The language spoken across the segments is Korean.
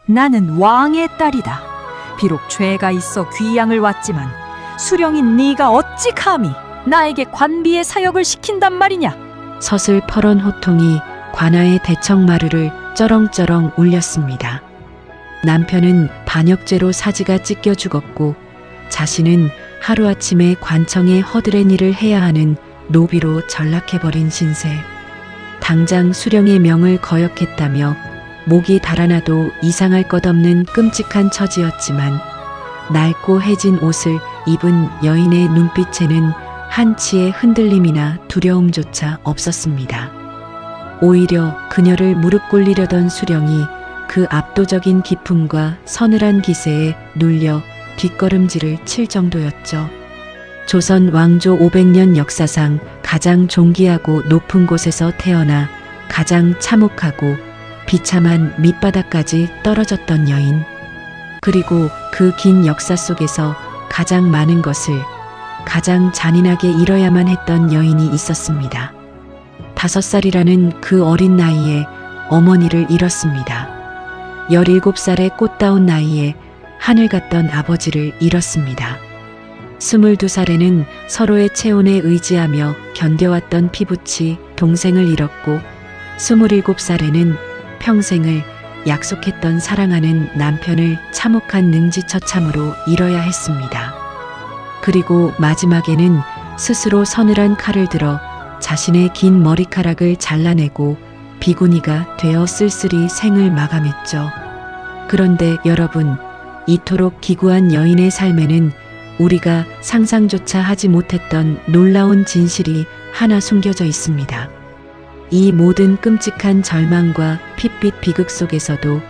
나는 왕의 딸이다. 비록 죄가 있어 귀양을 왔지만 수령인 네가 어찌 감히 나에게 관비의 사역을 시킨단 말이냐. 서슬퍼런 호통이 관아의 대청마루를 쩌렁쩌렁 울렸습니다. 남편은 반역죄로 사지가 찢겨 죽었고 자신은 하루아침에 관청의 허드렛 일을 해야 하는 노비로 전락해버린 신세. 당장 수령의 명을 거역했다며 목이 달아나도 이상할 것 없는 끔찍한 처지였지만 낡고 해진 옷을 입은 여인의 눈빛에는 한치의 흔들림이나 두려움조차 없었습니다. 오히려 그녀를 무릎 꿇리려던 수령이 그 압도적인 기품과 서늘한 기세에 눌려 뒷걸음질을 칠 정도였죠. 조선 왕조 500년 역사상 가장 존귀하고 높은 곳에서 태어나 가장 참혹하고 비참한 밑바닥까지 떨어졌던 여인. 그리고 그 긴 역사 속에서 가장 많은 것을 가장 잔인하게 잃어야만 했던 여인이 있었습니다. 5살이라는 그 어린 나이에 어머니를 잃었습니다. 17살의 꽃다운 나이에 하늘 같던 아버지를 잃었습니다. 22살에는 서로의 체온에 의지하며 견뎌왔던 피부치 동생을 잃었고 27살에는 평생을 약속했던 사랑하는 남편을 참혹한 능지처참으로 잃어야 했습니다. 그리고 마지막에는 스스로 서늘한 칼을 들어 자신의 긴 머리카락을 잘라내고 비구니가 되어 쓸쓸히 생을 마감했죠. 그런데 여러분, 이토록 기구한 여인의 삶에는 우리가 상상조차 하지 못했던 놀라운 진실이 하나 숨겨져 있습니다. 이 모든 끔찍한 절망과 핏빛 비극 속에서도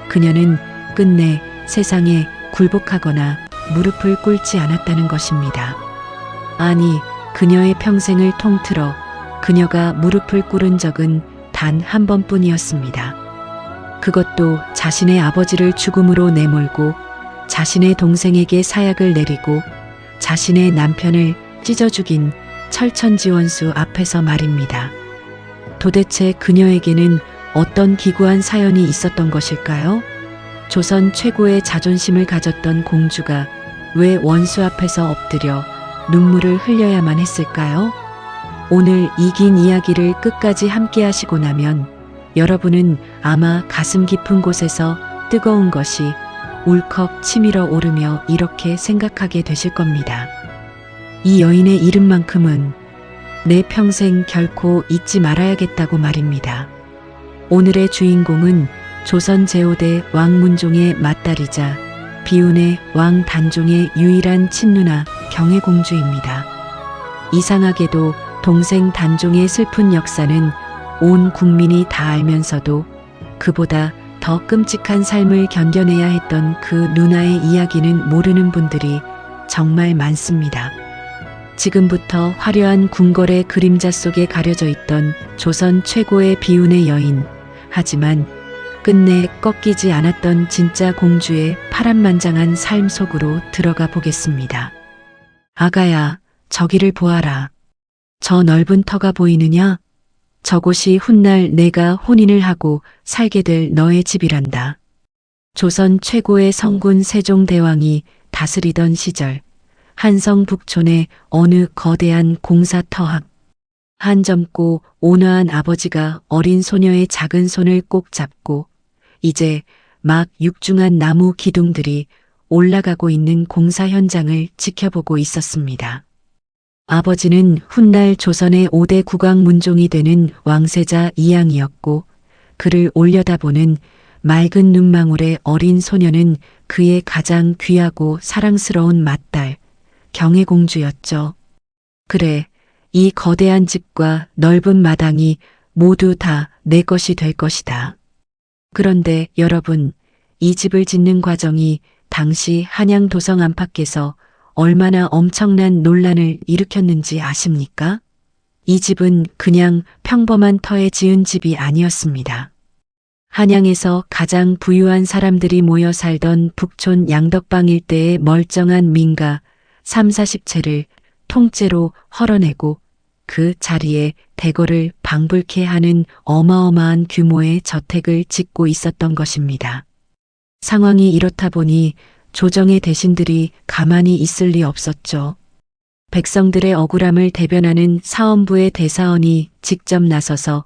그녀는 끝내 세상에 굴복하거나 무릎을 꿇지 않았다는 것입니다. 아니, 그녀의 평생을 통틀어 그녀가 무릎을 꿇은 적은 단 한 번뿐이었습니다. 그것도 자신의 아버지를 죽음으로 내몰고 자신의 동생에게 사약을 내리고 자신의 남편을 찢어 죽인 철천지원수 앞에서 말입니다. 도대체 그녀에게는 어떤 기구한 사연이 있었던 것일까요? 조선 최고의 자존심을 가졌던 공주가 왜 원수 앞에서 엎드려 눈물을 흘려야만 했을까요? 오늘 이 긴 이야기를 끝까지 함께 하시고 나면 여러분은 아마 가슴 깊은 곳에서 뜨거운 것이 울컥 치밀어 오르며 이렇게 생각하게 되실 겁니다. 이 여인의 이름만큼은 내 평생 결코 잊지 말아야겠다고 말입니다. 오늘의 주인공은 조선 제5대 왕 문종의 맏딸이자 비운의 왕 단종의 유일한 친누나 경혜공주입니다. 이상하게도 동생 단종의 슬픈 역사는 온 국민이 다 알면서도 그보다 더 끔찍한 삶을 견뎌내야 했던 그 누나의 이야기는 모르는 분들이 정말 많습니다. 지금부터 화려한 궁궐의 그림자 속에 가려져 있던 조선 최고의 비운의 여인, 하지만 끝내 꺾이지 않았던 진짜 공주의 파란만장한 삶 속으로 들어가 보겠습니다. 아가야, 저기를 보아라. 저 넓은 터가 보이느냐? 저곳이 훗날 내가 혼인을 하고 살게 될 너의 집이란다. 조선 최고의 성군 세종대왕이 다스리던 시절 한성 북촌의 어느 거대한 공사터 앞, 한 젊고 온화한 아버지가 어린 소녀의 작은 손을 꼭 잡고 이제 막 육중한 나무 기둥들이 올라가고 있는 공사 현장을 지켜보고 있었습니다. 아버지는 훗날 조선의 5대 국왕 문종이 되는 왕세자 이양이었고 그를 올려다보는 맑은 눈망울의 어린 소녀는 그의 가장 귀하고 사랑스러운 맏딸 경혜공주였죠. 그래, 이 거대한 집과 넓은 마당이 모두 다 내 것이 될 것이다. 그런데 여러분, 이 집을 짓는 과정이 당시 한양 도성 안팎에서 얼마나 엄청난 논란을 일으켰는지 아십니까? 이 집은 그냥 평범한 터에 지은 집이 아니었습니다. 한양에서 가장 부유한 사람들이 모여 살던 북촌 양덕방 일대의 멀쩡한 민가 30-40채를 통째로 헐어내고 그 자리에 대궐을 방불케 하는 어마어마한 규모의 저택을 짓고 있었던 것입니다. 상황이 이렇다 보니 조정의 대신들이 가만히 있을 리 없었죠. 백성들의 억울함을 대변하는 사헌부의 대사원이 직접 나서서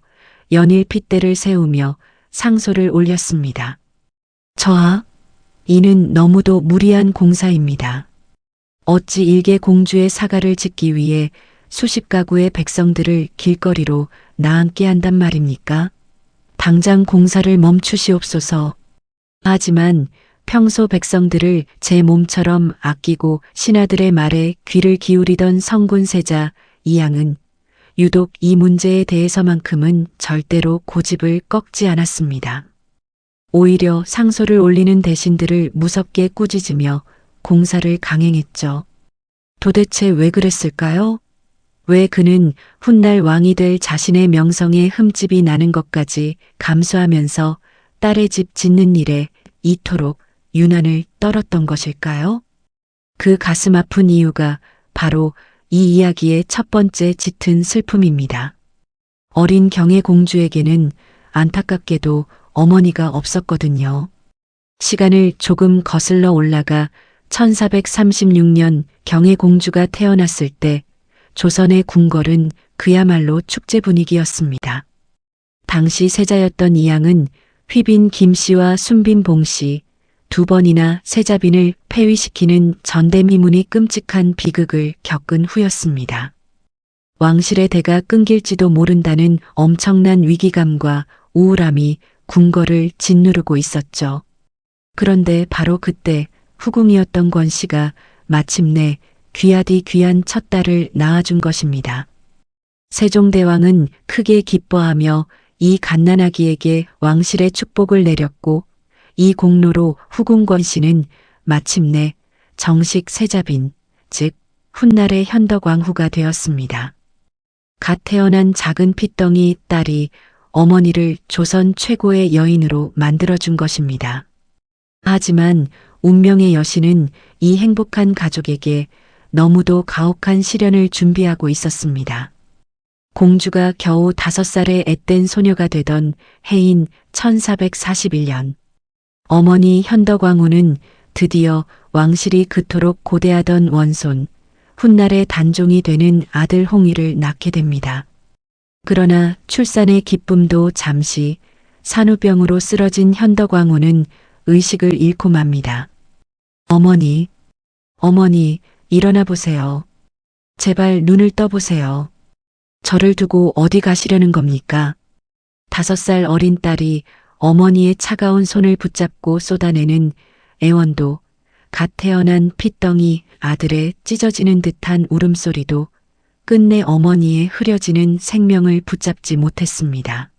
연일 핏대를 세우며 상소를 올렸습니다. 저하, 이는 너무도 무리한 공사입니다. 어찌 일개 공주의 사가를 짓기 위해 수십 가구의 백성들을 길거리로 나앉게 한단 말입니까? 당장 공사를 멈추시옵소서. 하지만 평소 백성들을 제 몸처럼 아끼고 신하들의 말에 귀를 기울이던 성군세자 이양은 유독 이 문제에 대해서만큼은 절대로 고집을 꺾지 않았습니다. 오히려 상소를 올리는 대신들을 무섭게 꾸짖으며 공사를 강행했죠. 도대체 왜 그랬을까요? 왜 그는 훗날 왕이 될 자신의 명성에 흠집이 나는 것까지 감수하면서 딸의 집 짓는 일에 이토록 유난을 떨었던 것일까요? 그 가슴 아픈 이유가 바로 이 이야기의 첫 번째 짙은 슬픔입니다. 어린 경혜 공주에게는 안타깝게도 어머니가 없었거든요. 시간을 조금 거슬러 올라가 1436년 경혜 공주가 태어났을 때 조선의 궁궐은 그야말로 축제 분위기였습니다. 당시 세자였던 이양은 휘빈 김씨와 순빈 봉씨 두 번이나 세자빈을 폐위시키는 전대미문이 끔찍한 비극을 겪은 후였습니다. 왕실의 대가 끊길지도 모른다는 엄청난 위기감과 우울함이 궁궐을 짓누르고 있었죠. 그런데 바로 그때 후궁이었던 권씨가 마침내 귀하디 귀한 첫 딸을 낳아준 것입니다. 세종대왕은 크게 기뻐하며 이 갓난아기에게 왕실의 축복을 내렸고 이 공로로 후궁 권씨는 마침내 정식 세자빈, 즉 훗날의 현덕왕후가 되었습니다. 갓 태어난 작은 핏덩이 딸이 어머니를 조선 최고의 여인으로 만들어준 것입니다. 하지만 운명의 여신은 이 행복한 가족에게 너무도 가혹한 시련을 준비하고 있었습니다. 공주가 겨우 5살의 앳된 소녀가 되던 해인 1441년, 어머니 현덕왕후는 드디어 왕실이 그토록 고대하던 원손, 훗날의 단종이 되는 아들 홍의를 낳게 됩니다. 그러나 출산의 기쁨도 잠시 산후병으로 쓰러진 현덕왕후는 의식을 잃고 맙니다. 어머니, 일어나 보세요. 제발 눈을 떠보세요. 저를 두고 어디 가시려는 겁니까? 5살 어린 딸이 어머니의 차가운 손을 붙잡고 쏟아내는 애원도, 갓 태어난 핏덩이 아들의 찢어지는 듯한 울음소리도 끝내 어머니의 흐려지는 생명을 붙잡지 못했습니다.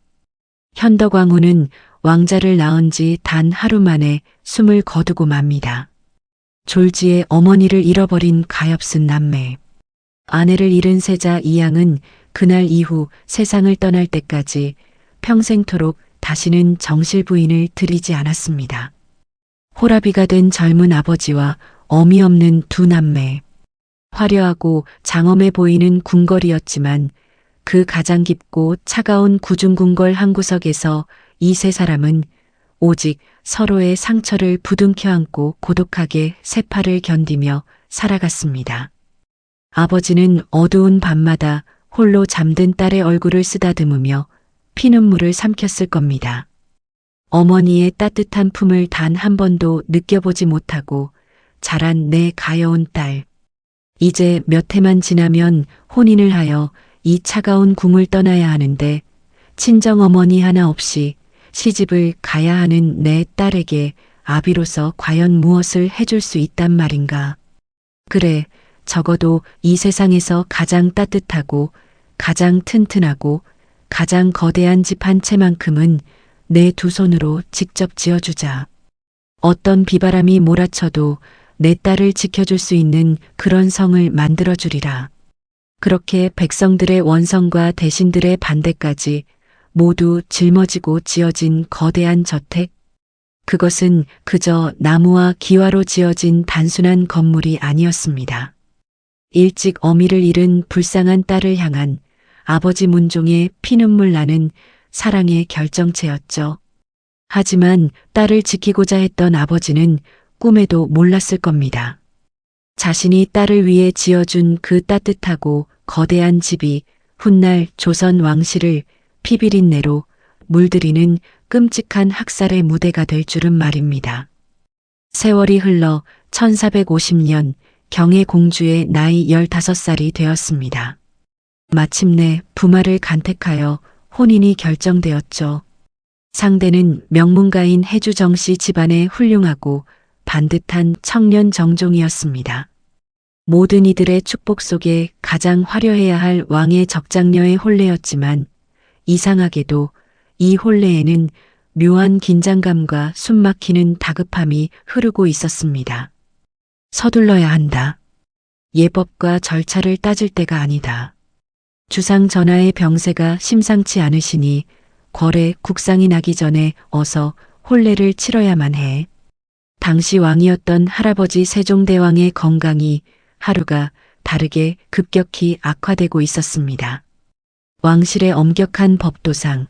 현덕왕후는 왕자를 낳은 지 단 하루 만에 숨을 거두고 맙니다. 졸지에 어머니를 잃어버린 가엾은 남매. 아내를 잃은 세자 이양은 그날 이후 세상을 떠날 때까지 평생토록 다시는 정실 부인을 들이지 않았습니다. 호라비가 된 젊은 아버지와 어미 없는 두 남매. 화려하고 장엄해 보이는 궁궐이었지만 그 가장 깊고 차가운 구중궁궐 한 구석에서 이 세 사람은 오직 서로의 상처를 부둥켜 안고 고독하게 세파를 견디며 살아갔습니다. 아버지는 어두운 밤마다 홀로 잠든 딸의 얼굴을 쓰다듬으며 피눈물을 삼켰을 겁니다. 어머니의 따뜻한 품을 단 한 번도 느껴보지 못하고 자란 내 가여운 딸. 이제 몇 해만 지나면 혼인을 하여 이 차가운 궁을 떠나야 하는데 친정어머니 하나 없이 시집을 가야 하는 내 딸에게 아비로서 과연 무엇을 해줄 수 있단 말인가. 그래, 적어도 이 세상에서 가장 따뜻하고 가장 튼튼하고 가장 거대한 집 한 채만큼은 내 두 손으로 직접 지어주자. 어떤 비바람이 몰아쳐도 내 딸을 지켜줄 수 있는 그런 성을 만들어주리라. 그렇게 백성들의 원성과 대신들의 반대까지 모두 짊어지고 지어진 거대한 저택. 그것은 그저 나무와 기와로 지어진 단순한 건물이 아니었습니다. 일찍 어미를 잃은 불쌍한 딸을 향한 아버지 문종의 피눈물 나는 사랑의 결정체였죠. 하지만 딸을 지키고자 했던 아버지는 꿈에도 몰랐을 겁니다. 자신이 딸을 위해 지어준 그 따뜻하고 거대한 집이 훗날 조선 왕실을 피비린내로 물들이는 끔찍한 학살의 무대가 될 줄은 말입니다. 세월이 흘러 1450년 경의 공주의 나이 15살이 되었습니다. 마침내 부마를 간택하여 혼인이 결정되었죠. 상대는 명문가인 해주정 씨 집안의 훌륭하고 반듯한 청년 정종이었습니다. 모든 이들의 축복 속에 가장 화려해야 할 왕의 적장녀의 혼례였지만 이상하게도 이 혼례에는 묘한 긴장감과 숨막히는 다급함이 흐르고 있었습니다. 서둘러야 한다. 예법과 절차를 따질 때가 아니다. 주상 전하의 병세가 심상치 않으시니 궐에 국상이 나기 전에 어서 혼례를 치러야만 해. 당시 왕이었던 할아버지 세종대왕의 건강이 하루가 다르게 급격히 악화되고 있었습니다. 왕실의 엄격한 법도상,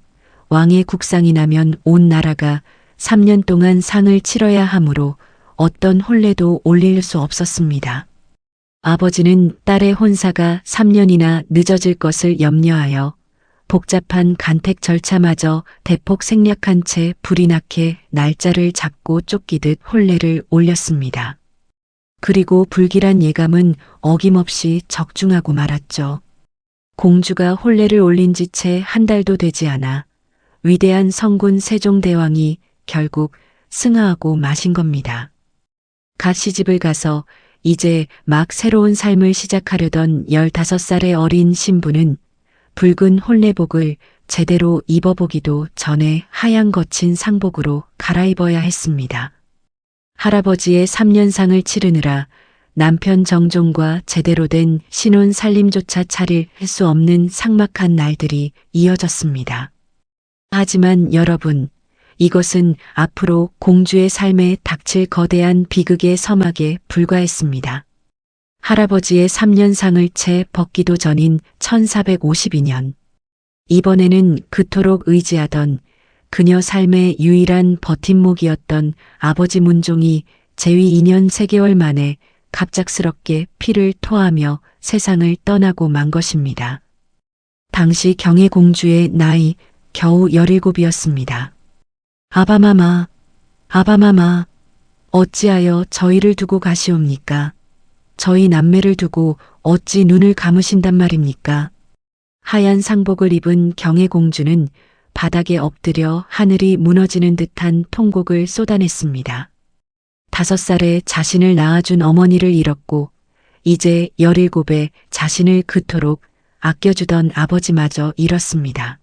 왕의 국상이 나면 온 나라가 3년 동안 상을 치러야 하므로 어떤 혼례도 올릴 수 없었습니다. 아버지는 딸의 혼사가 3년이나 늦어질 것을 염려하여 복잡한 간택 절차마저 대폭 생략한 채 불이 나게 날짜를 잡고 쫓기듯 혼례를 올렸습니다. 그리고 불길한 예감은 어김없이 적중하고 말았죠. 공주가 혼례를 올린 지 채 한 달도 되지 않아 위대한 성군 세종대왕이 결국 승하하고 마신 겁니다. 갓 시집을 가서 이제 막 새로운 삶을 시작하려던 15살의 어린 신부는 붉은 혼례복을 제대로 입어보기도 전에 하얀 거친 상복으로 갈아입어야 했습니다. 할아버지의 3년상을 치르느라 남편 정종과 제대로 된 신혼 살림조차 차릴 수 없는 삭막한 날들이 이어졌습니다. 하지만 여러분, 이것은 앞으로 공주의 삶에 닥칠 거대한 비극의 서막에 불과했습니다. 할아버지의 3년상을 채 벗기도 전인 1452년. 이번에는 그토록 의지하던 그녀 삶의 유일한 버팀목이었던 아버지 문종이 재위 2년 3개월 만에 갑작스럽게 피를 토하며 세상을 떠나고 만 것입니다. 당시 경의 공주의 나이 겨우 17이었습니다. 아바마마, 아바마마, 어찌하여 저희를 두고 가시옵니까? 저희 남매를 두고 어찌 눈을 감으신단 말입니까? 하얀 상복을 입은 경의 공주는 바닥에 엎드려 하늘이 무너지는 듯한 통곡을 쏟아냈습니다. 5살에 자신을 낳아준 어머니를 잃었고 이제 17에 자신을 그토록 아껴주던 아버지마저 잃었습니다.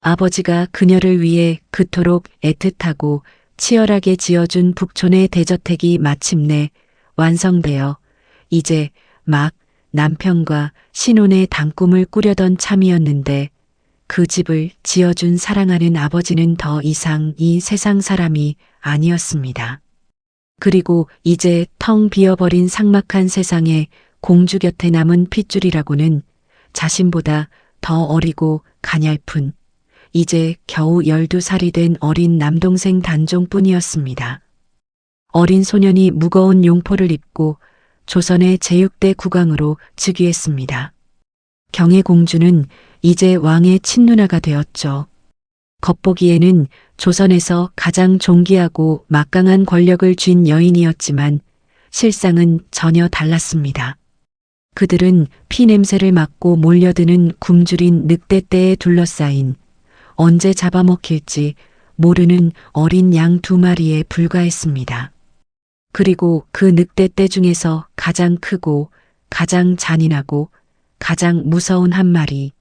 아버지가 그녀를 위해 그토록 애틋하고 치열하게 지어준 북촌의 대저택이 마침내 완성되어 이제 막 남편과 신혼의 단꿈을 꾸려던 참이었는데 그 집을 지어준 사랑하는 아버지는 더 이상 이 세상 사람이 아니었습니다. 그리고 이제 텅 비어버린 삭막한 세상에 공주 곁에 남은 핏줄이라고는 자신보다 더 어리고 가냘픈 이제 겨우 12살이 된 어린 남동생 단종뿐이었습니다. 어린 소년이 무거운 용포를 입고 조선의 제6대 국왕으로 즉위했습니다. 경의 공주는 이제 왕의 친누나가 되었죠. 겉보기에는 조선에서 가장 존귀하고 막강한 권력을 쥔 여인이었지만 실상은 전혀 달랐습니다. 그들은 피냄새를 맡고 몰려드는 굶주린 늑대떼에 둘러싸인 언제 잡아먹힐지 모르는 어린 양 2마리에 불과했습니다. 그리고 그 늑대떼 중에서 가장 크고 가장 잔인하고 가장 무서운 한 마리,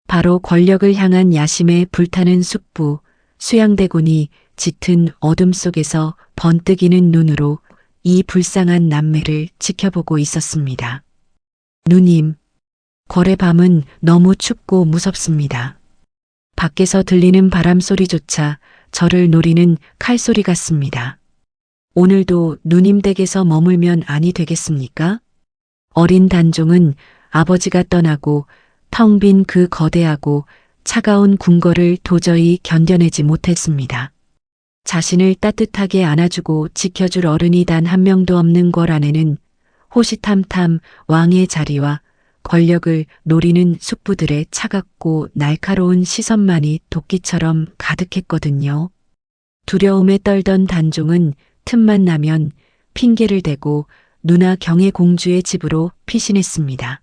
바로 권력을 향한 야심에 불타는 숙부 수양대군이 짙은 어둠 속에서 번뜩이는 눈으로 이 불쌍한 남매를 지켜보고 있었습니다. 누님, 궐의 밤은 너무 춥고 무섭습니다. 밖에서 들리는 바람 소리조차 저를 노리는 칼소리 같습니다. 오늘도 누님 댁에서 머물면 아니 되겠습니까? 어린 단종은 아버지가 떠나고 텅 빈 그 거대하고 차가운 궁궐을 도저히 견뎌내지 못했습니다. 자신을 따뜻하게 안아주고 지켜줄 어른이 단 한 명도 없는 궐 안에는 호시탐탐 왕의 자리와 권력을 노리는 숙부들의 차갑고 날카로운 시선만이 도끼처럼 가득했거든요. 두려움에 떨던 단종은 틈만 나면 핑계를 대고 누나 경혜 공주의 집으로 피신했습니다.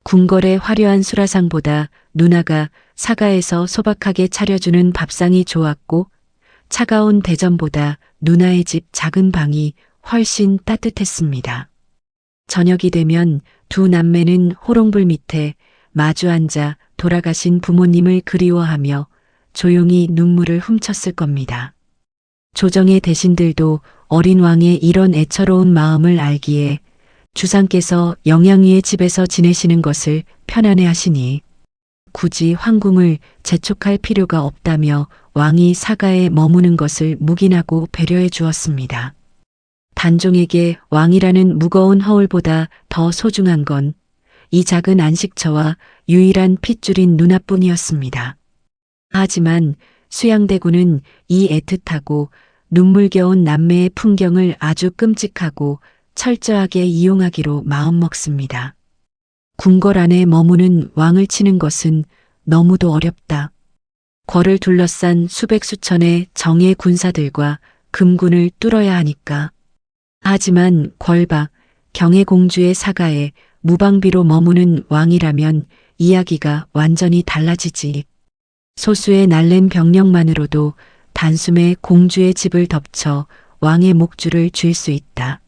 궁궐의 화려한 수라상보다 누나가 사가에서 소박하게 차려주는 밥상이 좋았고 차가운 대전보다 누나의 집 작은 방이 훨씬 따뜻했습니다. 저녁이 되면 두 남매는 호롱불 밑에 마주 앉아 돌아가신 부모님을 그리워하며 조용히 눈물을 훔쳤을 겁니다. 조정의 대신들도 어린 왕의 이런 애처로운 마음을 알기에 주상께서 영양위의 집에서 지내시는 것을 편안해 하시니 굳이 황궁을 재촉할 필요가 없다며 왕이 사가에 머무는 것을 묵인하고 배려해 주었습니다. 단종에게 왕이라는 무거운 허울보다 더 소중한 건 이 작은 안식처와 유일한 핏줄인 누나뿐이었습니다. 하지만 수양대군은 이 애틋하고 눈물겨운 남매의 풍경을 아주 끔찍하고 철저하게 이용하기로 마음먹습니다. 궁궐 안에 머무는 왕을 치는 것은 너무도 어렵다. 궐을 둘러싼 수백 수천의 정예 군사들과 금군을 뚫어야 하니까. 하지만 궐 밖 경혜 공주의 사가에 무방비로 머무는 왕이라면 이야기가 완전히 달라지지. 소수의 날랜 병력만으로도 단숨에 공주의 집을 덮쳐 왕의 목줄을 쥘 수 있다.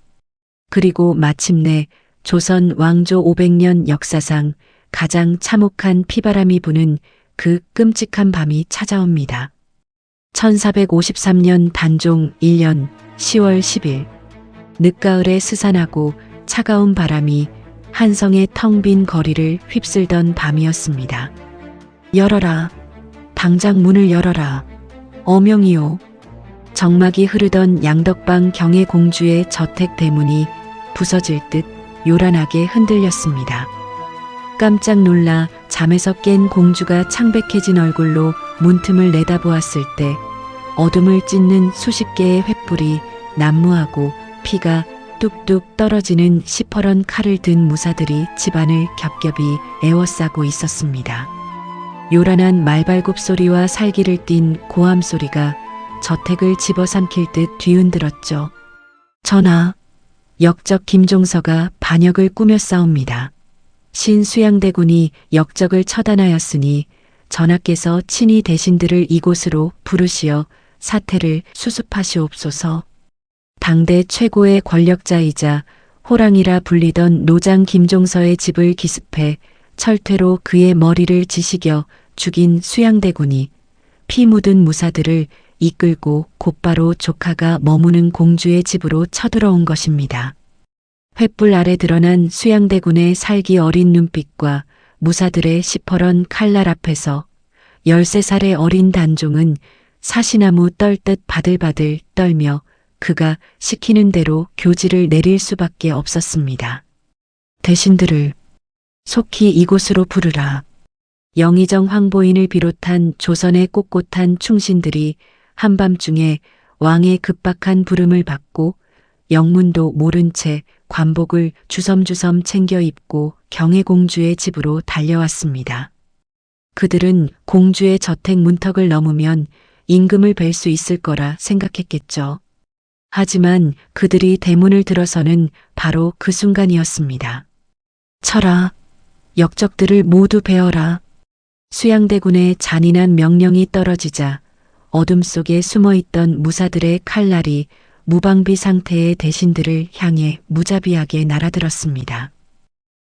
그리고 마침내 조선 왕조 500년 역사상 가장 참혹한 피바람이 부는 그 끔찍한 밤이 찾아옵니다. 1453년 단종 1년 10월 10일 늦가을에 스산하고 차가운 바람이 한성의 텅 빈 거리를 휩쓸던 밤이었습니다. 열어라. 당장 문을 열어라. 어명이요. 정막이 흐르던 양덕방 경혜 공주의 저택 대문이 부서질 듯 요란하게 흔들렸습니다. 깜짝 놀라 잠에서 깬 공주가 창백해진 얼굴로 문틈을 내다보았을 때 어둠을 찢는 수십 개의 횃불이 난무하고 피가 뚝뚝 떨어지는 시퍼런 칼을 든 무사들이 집안을 겹겹이 에워싸고 있었습니다. 요란한 말발굽 소리와 살기를 띤 고함 소리가 저택을 집어삼킬 듯 뒤흔들었죠. 전하, 역적 김종서가 반역을 꾸며 싸웁니다. 신수양대군이 역적을 처단하였으니 전하께서 친히 대신들을 이곳으로 부르시어 사태를 수습하시옵소서. 당대 최고의 권력자이자 호랑이라 불리던 노장 김종서의 집을 기습해 철퇴로 그의 머리를 지식여 죽인 수양대군이 피 묻은 무사들을 이끌고 곧바로 조카가 머무는 공주의 집으로 쳐들어온 것입니다. 횃불 아래 드러난 수양대군의 살기 어린 눈빛과 무사들의 시퍼런 칼날 앞에서 13살의 어린 단종은 사시나무 떨듯 바들바들 떨며 그가 시키는 대로 교지를 내릴 수밖에 없었습니다. 대신들을 속히 이곳으로 부르라. 영의정 황보인을 비롯한 조선의 꼿꼿한 충신들이 한밤중에 왕의 급박한 부름을 받고 영문도 모른 채 관복을 주섬주섬 챙겨 입고 경혜 공주의 집으로 달려왔습니다. 그들은 공주의 저택 문턱을 넘으면 임금을 뵐 수 있을 거라 생각했겠죠. 하지만 그들이 대문을 들어서는 바로 그 순간이었습니다. 쳐라. 역적들을 모두 베어라. 수양대군의 잔인한 명령이 떨어지자 어둠 속에 숨어있던 무사들의 칼날이 무방비 상태의 대신들을 향해 무자비하게 날아들었습니다.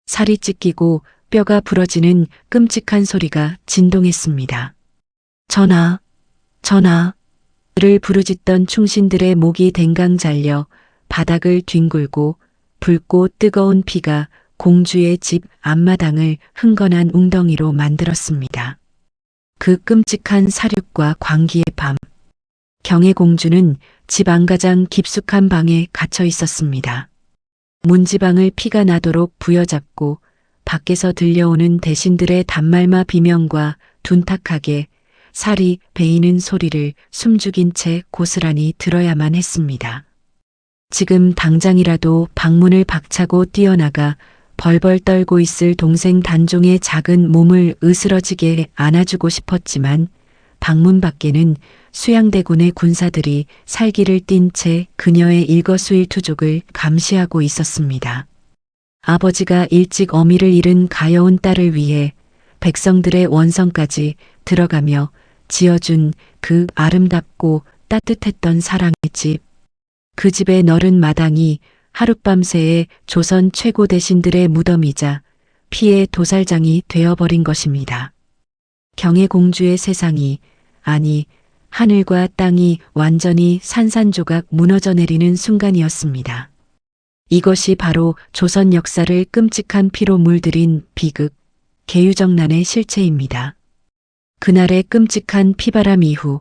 살이 찢기고 뼈가 부러지는 끔찍한 소리가 진동했습니다. 전하, 전하를 부르짖던 충신들의 목이 댕강 잘려 바닥을 뒹굴고 붉고 뜨거운 피가 공주의 집 앞마당을 흥건한 웅덩이로 만들었습니다. 그 끔찍한 사륙과 광기의 밤, 경혜 공주는 집 안가장 깊숙한 방에 갇혀 있었습니다. 문지방을 피가 나도록 부여잡고 밖에서 들려오는 대신들의 단말마 비명과 둔탁하게 살이 베이는 소리를 숨죽인 채 고스란히 들어야만 했습니다. 지금 당장이라도 방문을 박차고 뛰어나가 벌벌 떨고 있을 동생 단종의 작은 몸을 으스러지게 안아주고 싶었지만 방문 밖에는 수양대군의 군사들이 살기를 띤 채 그녀의 일거수일투족을 감시하고 있었습니다. 아버지가 일찍 어미를 잃은 가여운 딸을 위해 백성들의 원성까지 들어가며 지어준 그 아름답고 따뜻했던 사랑의 집. 그 집의 너른 마당이 하룻밤새의 조선 최고 대신들의 무덤이자 피의 도살장이 되어버린 것입니다. 경혜공주의 세상이, 아니 하늘과 땅이 완전히 산산조각 무너져 내리는 순간이었습니다. 이것이 바로 조선 역사를 끔찍한 피로 물들인 비극, 계유정난의 실체입니다. 그날의 끔찍한 피바람 이후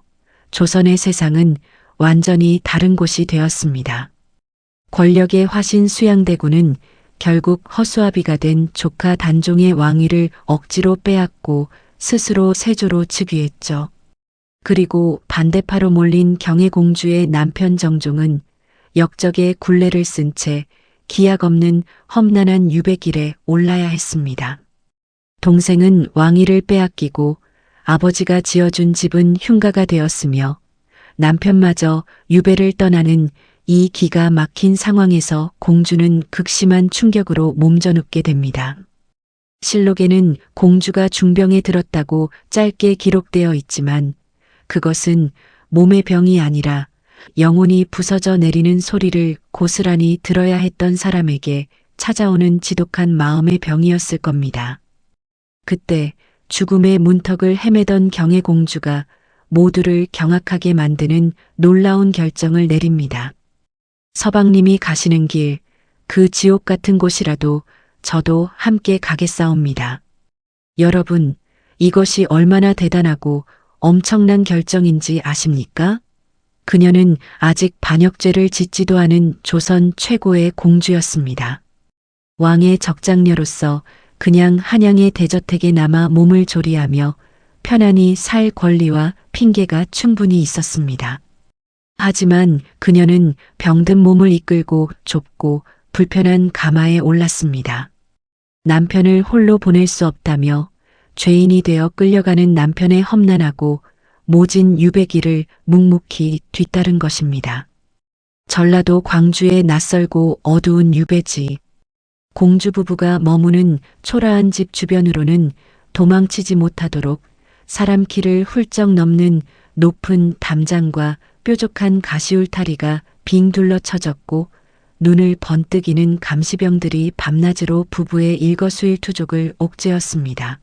조선의 세상은 완전히 다른 곳이 되었습니다. 권력의 화신 수양대군은 결국 허수아비가 된 조카 단종의 왕위를 억지로 빼앗고 스스로 세조로 즉위했죠. 그리고 반대파로 몰린 경혜공주의 남편 정종은 역적의 굴레를 쓴 채 기약 없는 험난한 유배길에 올라야 했습니다. 동생은 왕위를 빼앗기고 아버지가 지어준 집은 흉가가 되었으며 남편마저 유배를 떠나는 이 기가 막힌 상황에서 공주는 극심한 충격으로 몸져눕게 됩니다. 실록에는 공주가 중병에 들었다고 짧게 기록되어 있지만 그것은 몸의 병이 아니라 영혼이 부서져 내리는 소리를 고스란히 들어야 했던 사람에게 찾아오는 지독한 마음의 병이었을 겁니다. 그때 죽음의 문턱을 헤매던 경혜공주가 모두를 경악하게 만드는 놀라운 결정을 내립니다. 서방님이 가시는 길, 그 지옥 같은 곳이라도 저도 함께 가겠사옵니다. 여러분, 이것이 얼마나 대단하고 엄청난 결정인지 아십니까? 그녀는 아직 반역죄를 짓지도 않은 조선 최고의 공주였습니다. 왕의 적장녀로서 그냥 한양의 대저택에 남아 몸을 조리하며 편안히 살 권리와 핑계가 충분히 있었습니다. 하지만 그녀는 병든 몸을 이끌고 좁고 불편한 가마에 올랐습니다. 남편을 홀로 보낼 수 없다며 죄인이 되어 끌려가는 남편의 험난하고 모진 유배길을 묵묵히 뒤따른 것입니다. 전라도 광주의 낯설고 어두운 유배지. 공주 부부가 머무는 초라한 집 주변으로는 도망치지 못하도록 사람 키를 훌쩍 넘는 높은 담장과 뾰족한 가시울타리가 빙 둘러쳐졌고 눈을 번뜩이는 감시병들이 밤낮으로 부부의 일거수일투족을 옥죄었습니다.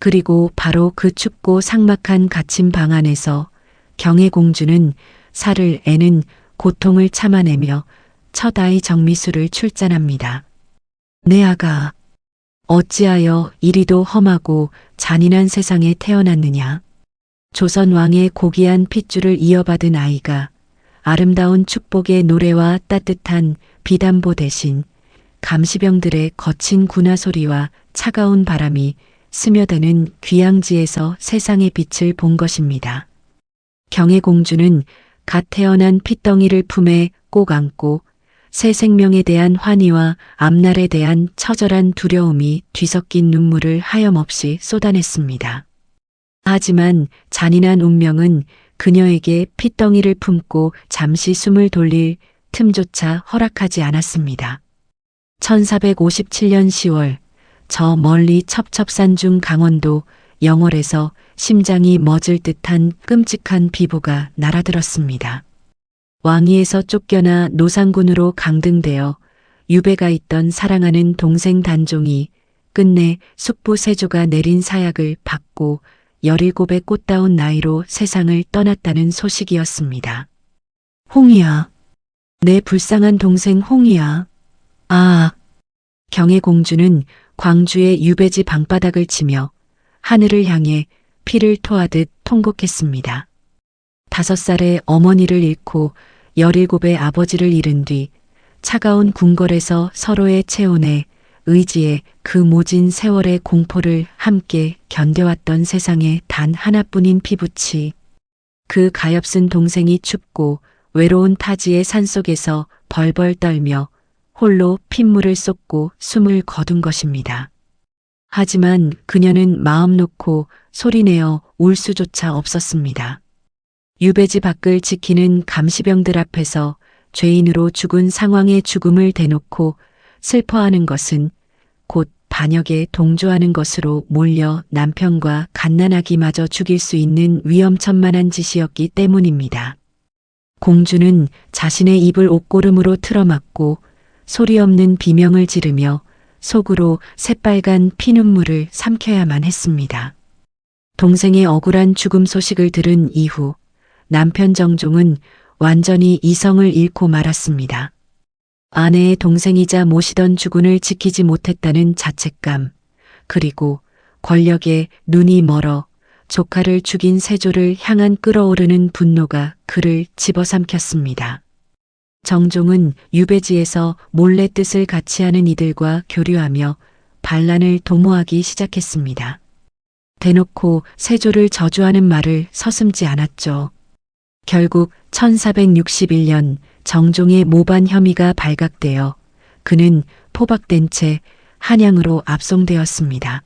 그리고 바로 그 춥고 삭막한 갇힌 방 안에서 경혜공주는 살을 애는 고통을 참아내며 첫 아이 정미수를 출산합니다. 내 아가, 어찌하여 이리도 험하고 잔인한 세상에 태어났느냐. 조선 왕의 고귀한 핏줄을 이어받은 아이가 아름다운 축복의 노래와 따뜻한 비담보 대신 감시병들의 거친 군화 소리와 차가운 바람이 스며드는 귀양지에서 세상의 빛을 본 것입니다. 경혜공주는 갓 태어난 핏덩이를 품에 꼭 안고 새 생명에 대한 환희와 앞날에 대한 처절한 두려움이 뒤섞인 눈물을 하염없이 쏟아냈습니다. 하지만 잔인한 운명은 그녀에게 핏덩이를 품고 잠시 숨을 돌릴 틈조차 허락하지 않았습니다. 1457년 10월 저 멀리 첩첩산중 강원도 영월에서 심장이 멎을 듯한 끔찍한 비보가 날아들었습니다. 왕위에서 쫓겨나 노상군으로 강등되어 유배가 있던 사랑하는 동생 단종이 끝내 숙부 세조가 내린 사약을 받고 17의 꽃다운 나이로 세상을 떠났다는 소식이었습니다. 홍이야. 내 불쌍한 동생 홍이야. 아. 경혜공주는 광주의 유배지 방바닥을 치며 하늘을 향해 피를 토하듯 통곡했습니다. 5살의 어머니를 잃고 17의 아버지를 잃은 뒤 차가운 궁궐에서 서로의 체온에 의지에 그 모진 세월의 공포를 함께 견뎌왔던 세상에 단 하나뿐인 피부치. 그 가엾은 동생이 춥고 외로운 타지의 산속에서 벌벌 떨며 홀로 핏물을 쏟고 숨을 거둔 것입니다. 하지만 그녀는 마음 놓고 소리내어 울 수조차 없었습니다. 유배지 밖을 지키는 감시병들 앞에서 죄인으로 죽은 상황의 죽음을 대놓고 슬퍼하는 것은 곧 반역에 동조하는 것으로 몰려 남편과 갓난아기마저 죽일 수 있는 위험천만한 짓이었기 때문입니다. 공주는 자신의 입을 옷고름으로 틀어막고 소리 없는 비명을 지르며 속으로 새빨간 피눈물을 삼켜야만 했습니다. 동생의 억울한 죽음 소식을 들은 이후 남편 정종은 완전히 이성을 잃고 말았습니다. 아내의 동생이자 모시던 주군을 지키지 못했다는 자책감, 그리고 권력에 눈이 멀어 조카를 죽인 세조를 향한 끓어오르는 분노가 그를 집어삼켰습니다. 정종은 유배지에서 몰래 뜻을 같이 하는 이들과 교류하며 반란을 도모하기 시작했습니다. 대놓고 세조를 저주하는 말을 서슴지 않았죠. 결국 1461년 정종의 모반 혐의가 발각되어 그는 포박된 채 한양으로 압송되었습니다.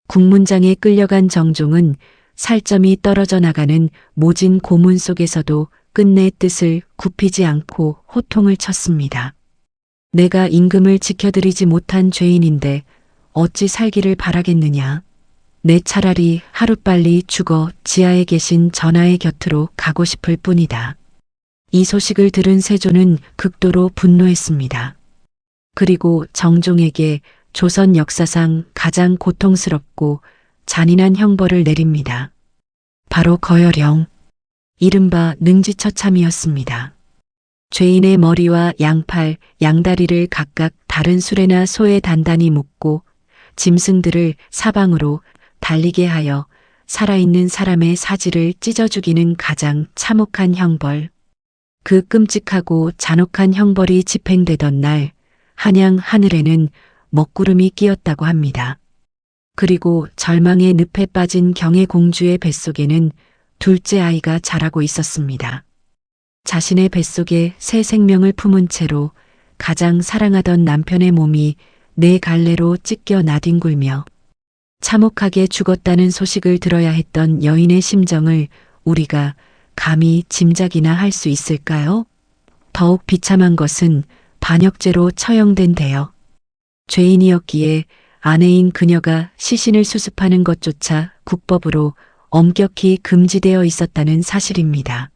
국문장에 끌려간 정종은 살점이 떨어져 나가는 모진 고문 속에서도 끝내 뜻을 굽히지 않고 호통을 쳤습니다. 내가 임금을 지켜드리지 못한 죄인인데 어찌 살기를 바라겠느냐. 내 차라리 하루빨리 죽어 지하에 계신 전하의 곁으로 가고 싶을 뿐이다. 이 소식을 들은 세조는 극도로 분노했습니다. 그리고 정종에게 조선 역사상 가장 고통스럽고 잔인한 형벌을 내립니다. 바로 거열형, 이른바 능지처참이었습니다. 죄인의 머리와 양팔, 양다리를 각각 다른 수레나 소에 단단히 묶고 짐승들을 사방으로 달리게 하여 살아있는 사람의 사지를 찢어 죽이는 가장 참혹한 형벌. 그 끔찍하고 잔혹한 형벌이 집행되던 날 한양 하늘에는 먹구름이 끼었다고 합니다. 그리고 절망의 늪에 빠진 경혜공주의 뱃속에는 둘째 아이가 자라고 있었습니다. 자신의 뱃속에 새 생명을 품은 채로 가장 사랑하던 남편의 몸이 네 갈래로 찢겨 나뒹굴며 참혹하게 죽었다는 소식을 들어야 했던 여인의 심정을 우리가 감히 짐작이나 할 수 있을까요? 더욱 비참한 것은 반역죄로 처형된 대여. 죄인이었기에 아내인 그녀가 시신을 수습하는 것조차 국법으로 엄격히 금지되어 있었다는 사실입니다.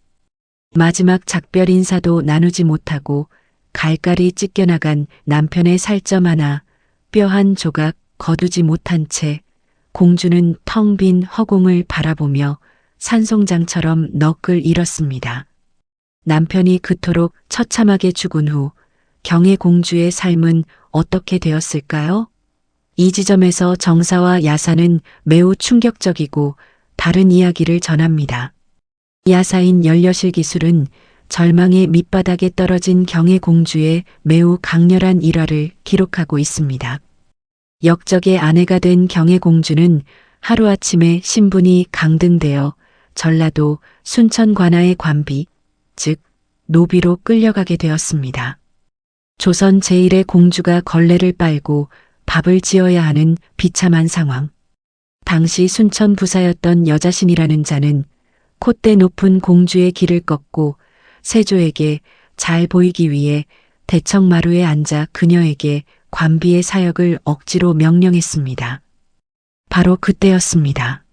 마지막 작별 인사도 나누지 못하고 갈갈이 찢겨나간 남편의 살점 하나, 뼈 한 조각 거두지 못한 채 공주는 텅 빈 허공을 바라보며 산송장처럼 넋을 잃었습니다. 남편이 그토록 처참하게 죽은 후 경혜공주의 삶은 어떻게 되었을까요? 이 지점에서 정사와 야사는 매우 충격적이고 다른 이야기를 전합니다. 야사인 연려실 기술은 절망의 밑바닥에 떨어진 경혜공주의 매우 강렬한 일화를 기록하고 있습니다. 역적의 아내가 된 경혜공주는 하루아침에 신분이 강등되어 전라도 순천 관아의 관비, 즉 노비로 끌려가게 되었습니다. 조선 제1의 공주가 걸레를 빨고 밥을 지어야 하는 비참한 상황. 당시 순천 부사였던 여자신이라는 자는 콧대 높은 공주의 길을 꺾고 세조에게 잘 보이기 위해 대청마루에 앉아 그녀에게 관비의 사역을 억지로 명령했습니다. 바로 그때였습니다.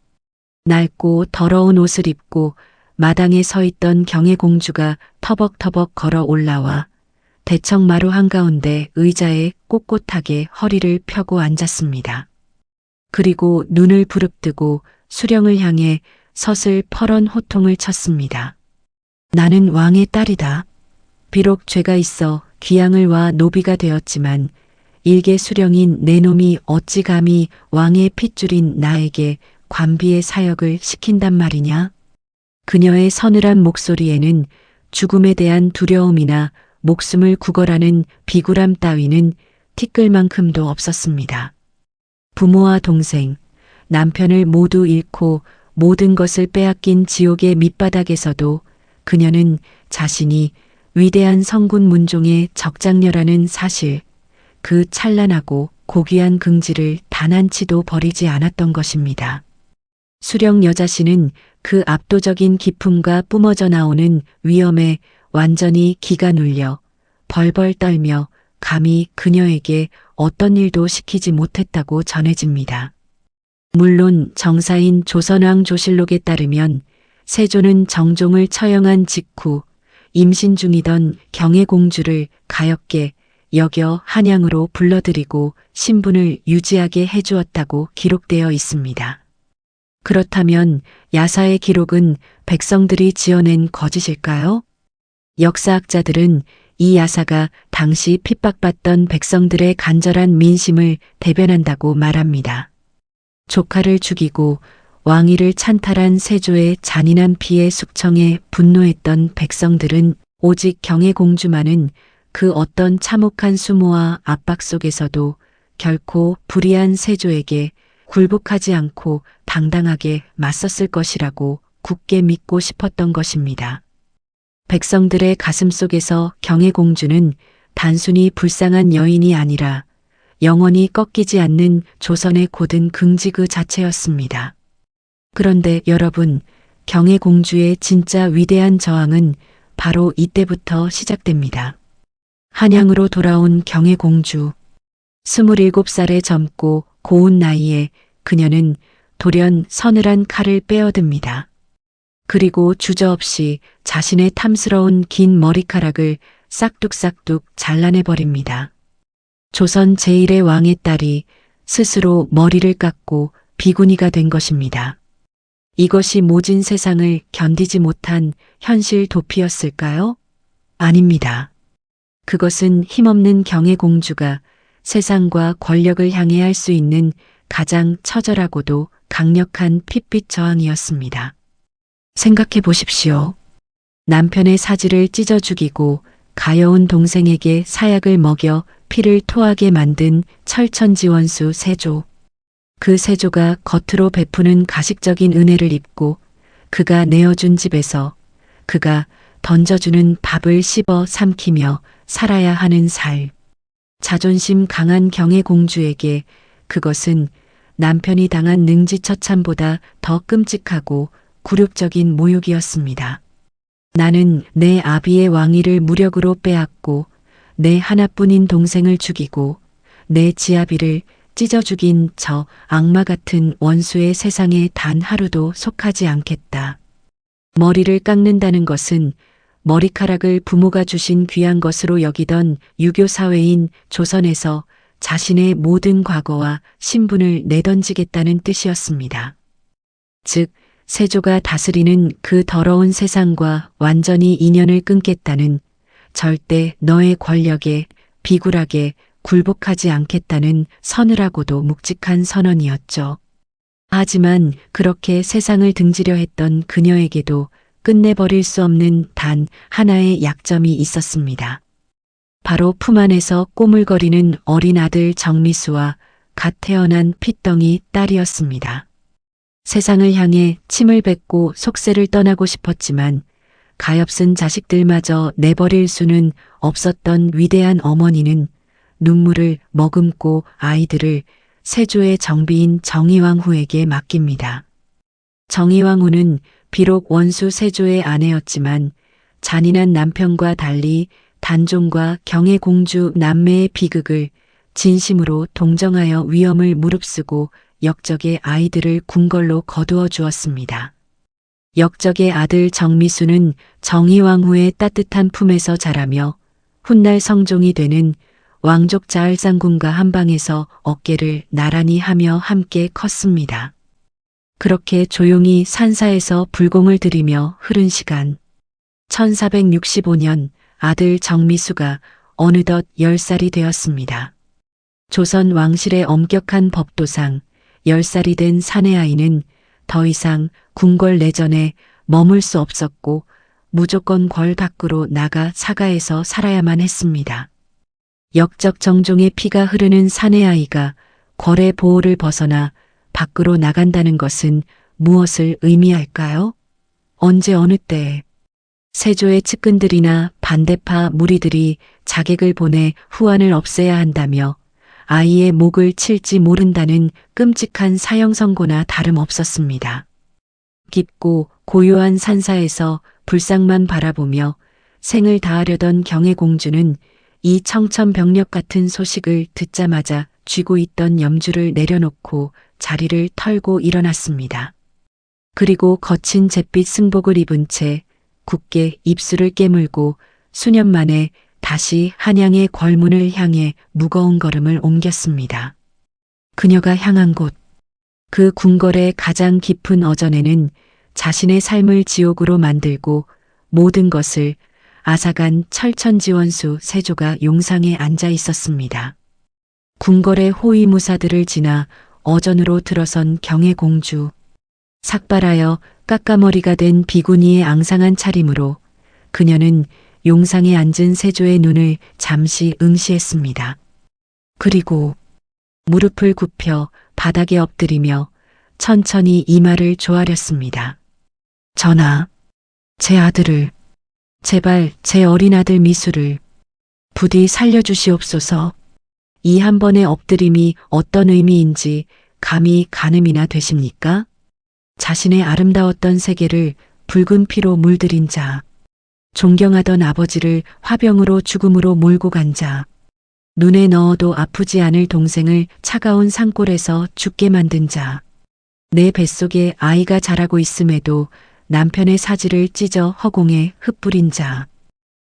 낡고 더러운 옷을 입고 마당에 서 있던 경혜공주가 터벅터벅 걸어 올라와 대청마루 한가운데 의자에 꼿꼿하게 허리를 펴고 앉았습니다. 그리고 눈을 부릅뜨고 수령을 향해 서슬퍼런 호통을 쳤습니다. 나는 왕의 딸이다. 비록 죄가 있어 귀양을 와 노비가 되었지만 일개 수령인 내 놈이 어찌 감히 왕의 핏줄인 나에게 관비의 사역을 시킨단 말이냐? 그녀의 서늘한 목소리에는 죽음에 대한 두려움이나 목숨을 구걸하는 비굴함 따위는 티끌만큼도 없었습니다. 부모와 동생, 남편을 모두 잃고 모든 것을 빼앗긴 지옥의 밑바닥에서도 그녀는 자신이 위대한 성군 문종의 적장녀라는 사실, 그 찬란하고 고귀한 긍지를 단 한 치도 버리지 않았던 것입니다. 수령 여자씨는 그 압도적인 기품과 뿜어져 나오는 위엄에 완전히 기가 눌려 벌벌 떨며 감히 그녀에게 어떤 일도 시키지 못했다고 전해집니다. 물론 정사인 조선왕 조실록에 따르면 세조는 정종을 처형한 직후 임신 중이던 경혜공주를 가엾게 여겨 한양으로 불러들이고 신분을 유지하게 해주었다고 기록되어 있습니다. 그렇다면 야사의 기록은 백성들이 지어낸 거짓일까요? 역사학자들은 이 야사가 당시 핍박받던 백성들의 간절한 민심을 대변한다고 말합니다. 조카를 죽이고 왕위를 찬탈한 세조의 잔인한 피해 숙청에 분노했던 백성들은 오직 경혜공주만은 그 어떤 참혹한 수모와 압박 속에서도 결코 불의한 세조에게 굴복하지 않고 당당하게 맞섰을 것이라고 굳게 믿고 싶었던 것입니다. 백성들의 가슴 속에서 경혜공주는 단순히 불쌍한 여인이 아니라 영원히 꺾이지 않는 조선의 고든 긍지 그 자체였습니다. 그런데 여러분, 경혜공주의 진짜 위대한 저항은 바로 이때부터 시작됩니다. 한양으로 돌아온 경혜공주. 27살에 젊고 고운 나이에 그녀는 돌연 서늘한 칼을 빼어듭니다. 그리고 주저없이 자신의 탐스러운 긴 머리카락을 싹둑싹둑 잘라내버립니다. 조선 제1의 왕의 딸이 스스로 머리를 깎고 비구니가 된 것입니다. 이것이 모진 세상을 견디지 못한 현실 도피였을까요? 아닙니다. 그것은 힘없는 경혜공주가 세상과 권력을 향해 할 수 있는 가장 처절하고도 강력한 핏빛 저항이었습니다. 생각해 보십시오. 남편의 사지를 찢어 죽이고 가여운 동생에게 사약을 먹여 피를 토하게 만든 철천지원수 세조. 그 세조가 겉으로 베푸는 가식적인 은혜를 입고 그가 내어준 집에서 그가 던져주는 밥을 씹어 삼키며 살아야 하는 살. 자존심 강한 경혜공주에게 그것은 남편이 당한 능지처참보다 더 끔찍하고 굴욕적인 모욕이었습니다. 나는 내 아비의 왕위를 무력으로 빼앗고 내 하나뿐인 동생을 죽이고 내 지아비를 찢어 죽인 저 악마 같은 원수의 세상에 단 하루도 속하지 않겠다. 머리를 깎는다는 것은 머리카락을 부모가 주신 귀한 것으로 여기던 유교 사회인 조선에서 자신의 모든 과거와 신분을 내던지겠다는 뜻이었습니다. 즉, 세조가 다스리는 그 더러운 세상과 완전히 인연을 끊겠다는, 절대 너의 권력에 비굴하게 굴복하지 않겠다는 서늘하고도 묵직한 선언이었죠. 하지만 그렇게 세상을 등지려 했던 그녀에게도 끝내버릴 수 없는 단 하나의 약점이 있었습니다. 바로 품 안에서 꼬물거리는 어린 아들 정미수와 갓 태어난 핏덩이 딸이었습니다. 세상을 향해 침을 뱉고 속세를 떠나고 싶었지만 가엾은 자식들마저 내버릴 수는 없었던 위대한 어머니는 눈물을 머금고 아이들을 세조의 정비인 정의왕후에게 맡깁니다. 정의왕후는 비록 원수 세조의 아내였지만 잔인한 남편과 달리 단종과 경혜공주 남매의 비극을 진심으로 동정하여 위엄을 무릅쓰고 역적의 아이들을 궁궐로 거두어 주었습니다. 역적의 아들 정미수는 정의왕후의 따뜻한 품에서 자라며 훗날 성종이 되는 왕족 자을상군과 한방에서 어깨를 나란히 하며 함께 컸습니다. 그렇게 조용히 산사에서 불공을 들이며 흐른 시간. 1465년 아들 정미수가 어느덧 10살이 되었습니다. 조선 왕실의 엄격한 법도상 10살이 된 사내아이는 더 이상 궁궐 내전에 머물 수 없었고 무조건 궐 밖으로 나가 사가에서 살아야만 했습니다. 역적 정종의 피가 흐르는 사내 아이가 궐의 보호를 벗어나 밖으로 나간다는 것은 무엇을 의미할까요? 언제 어느 때에 세조의 측근들이나 반대파 무리들이 자객을 보내 후환을 없애야 한다며 아이의 목을 칠지 모른다는 끔찍한 사형 선고나 다름없었습니다. 깊고 고요한 산사에서 불상만 바라보며 생을 다하려던 경혜공주는 이 청천벽력 같은 소식을 듣자마자 쥐고 있던 염주를 내려놓고 자리를 털고 일어났습니다. 그리고 거친 잿빛 승복을 입은 채 굳게 입술을 깨물고 수년 만에 다시 한양의 궐문을 향해 무거운 걸음을 옮겼습니다. 그녀가 향한 곳, 그 궁궐의 가장 깊은 어전에는 자신의 삶을 지옥으로 만들고 모든 것을 앗아간 철천지원수 세조가 용상에 앉아 있었습니다. 궁궐의 호위무사들을 지나 어전으로 들어선 경혜공주. 삭발하여 깎아머리가 된 비구니의 앙상한 차림으로 그녀는 용상에 앉은 세조의 눈을 잠시 응시했습니다. 그리고 무릎을 굽혀 바닥에 엎드리며 천천히 이마를 조아렸습니다. 전하, 제 아들을, 제발 제 어린 아들 미수를 부디 살려주시옵소서. 이 한 번의 엎드림이 어떤 의미인지 감히 가늠이나 되십니까? 자신의 아름다웠던 세계를 붉은 피로 물들인 자, 존경하던 아버지를 화병으로 죽음으로 몰고 간 자, 눈에 넣어도 아프지 않을 동생을 차가운 산골에서 죽게 만든 자, 내 뱃속에 아이가 자라고 있음에도 남편의 사지를 찢어 허공에 흩뿌린 자,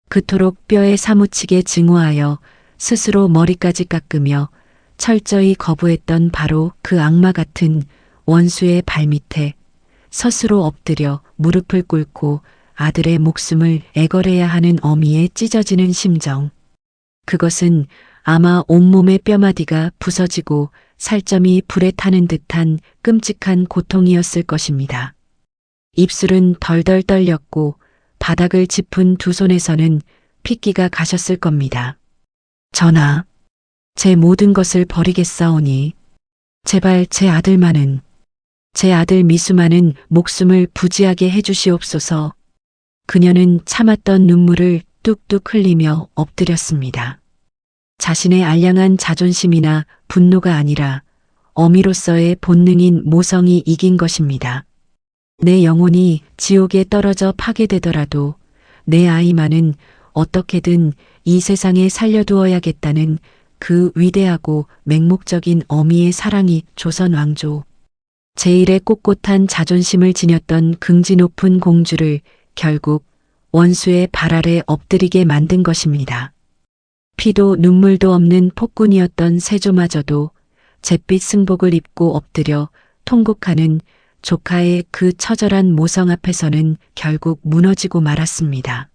그토록 뼈에 사무치게 증오하여 스스로 머리까지 깎으며 철저히 거부했던 바로 그 악마 같은 원수의 발밑에 스스로 엎드려 무릎을 꿇고 아들의 목숨을 애걸해야 하는 어미의 찢어지는 심정. 그것은 아마 온몸의 뼈마디가 부서지고 살점이 불에 타는 듯한 끔찍한 고통이었을 것입니다. 입술은 덜덜 떨렸고 바닥을 짚은 두 손에서는 핏기가 가셨을 겁니다. 전하, 제 모든 것을 버리겠사오니 제발 제 아들만은, 제 아들 미수만은 목숨을 부지하게 해주시옵소서. 그녀는 참았던 눈물을 뚝뚝 흘리며 엎드렸습니다. 자신의 알량한 자존심이나 분노가 아니라 어미로서의 본능인 모성이 이긴 것입니다. 내 영혼이 지옥에 떨어져 파괴되더라도 내 아이만은 어떻게든 이 세상에 살려두어야겠다는 그 위대하고 맹목적인 어미의 사랑이 조선 왕조 제1의 꼿꼿한 자존심을 지녔던 긍지 높은 공주를 결국 원수의 발 아래 엎드리게 만든 것입니다. 피도 눈물도 없는 폭군이었던 세조마저도 잿빛 승복을 입고 엎드려 통곡하는 조카의 그 처절한 모성 앞에서는 결국 무너지고 말았습니다.